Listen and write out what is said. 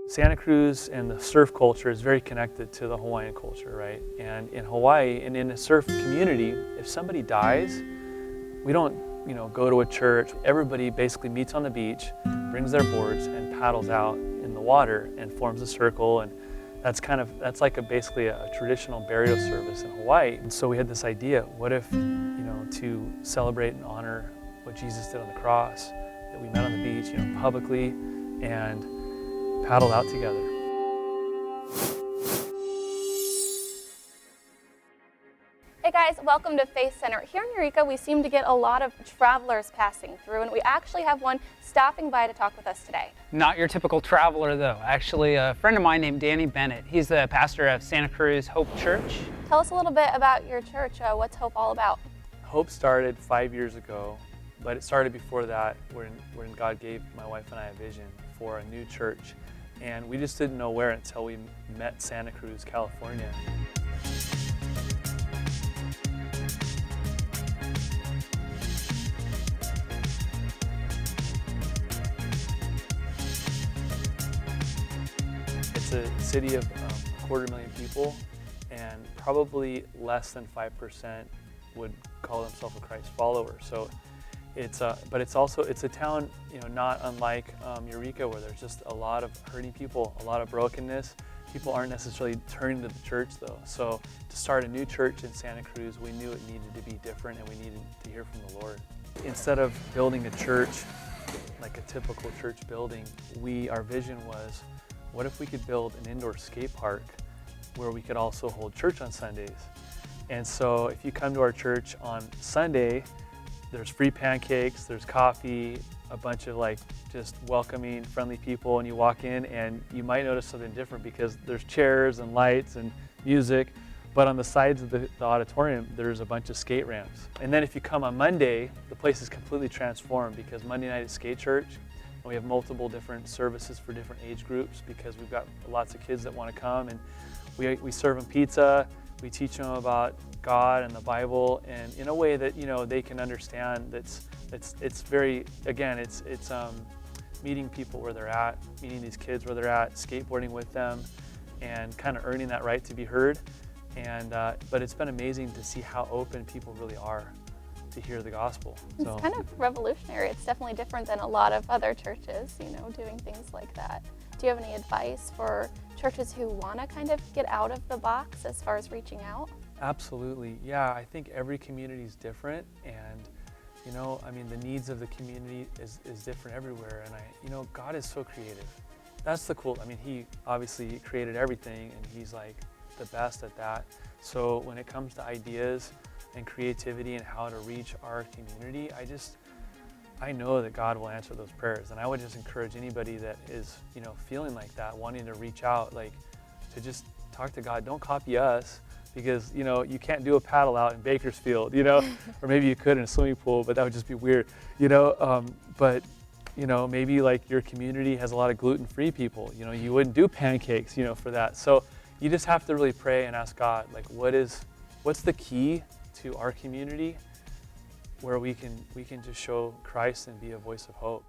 Santa Cruz and the surf culture is very connected to the Hawaiian culture, right? And in Hawaii and in a surf community, if somebody dies, we don't, go to a church. Everybody basically meets on the beach, brings their boards and paddles out in the water and forms a circle. And that's like basically a traditional burial service in Hawaii. And so we had this idea, what if, to celebrate and honor what Jesus did on the cross, that we met on the beach, publicly and paddled out together. Hey guys, welcome to Faith Center. Here in Eureka, we seem to get a lot of travelers passing through, and we actually have one stopping by to talk with us today. Not your typical traveler, though. Actually, a friend of mine named Danny Bennett. He's the pastor of Santa Cruz Hope Church. Tell us a little bit about your church. What's Hope all about? Hope started 5 years ago, but it started before that when God gave my wife and I a vision for a new church. And we just didn't know where until we met Santa Cruz, California. It's a city of 250,000 people, and probably less than 5% would call themselves a Christ follower. So it's a town, not unlike Eureka, where there's just a lot of hurting people, a lot of brokenness. People aren't necessarily turning to the church though. So to start a new church in Santa Cruz, we knew it needed to be different and we needed to hear from the Lord. Instead of building a church like a typical church building, our vision was, what if we could build an indoor skate park where we could also hold church on Sundays? And so if you come to our church on Sunday, there's free pancakes, there's coffee, a bunch of just welcoming, friendly people, and you walk in and you might notice something different because there's chairs and lights and music, but on the sides of the auditorium, there's a bunch of skate ramps. And then if you come on Monday, the place is completely transformed because Monday night is skate church, and we have multiple different services for different age groups because we've got lots of kids that want to come, and we serve them pizza. We teach them about God and the Bible, and in a way that they can understand. It's very, again, it's meeting people where they're at, meeting these kids where they're at, skateboarding with them, and kind of earning that right to be heard. And but it's been amazing to see how open people really are to hear the gospel. It's kind of revolutionary. It's definitely different than a lot of other churches, doing things like that. Do you have any advice for churches who want to kind of get out of the box as far as reaching out? Absolutely. Yeah, I think every community is different, and the needs of the community is different everywhere, and God is so creative. That's the cool. He obviously created everything, and he's like the best at that. So when it comes to ideas and creativity and how to reach our community, I know that God will answer those prayers, and I would just encourage anybody that is, feeling like that, wanting to reach out, to just talk to God. Don't copy us, because you can't do a paddle out in Bakersfield, or maybe you could in a swimming pool, but that would just be weird, But maybe your community has a lot of gluten-free people. You wouldn't do pancakes, for that. So you just have to really pray and ask God, what's the key to our community where we can just show Christ and be a voice of hope.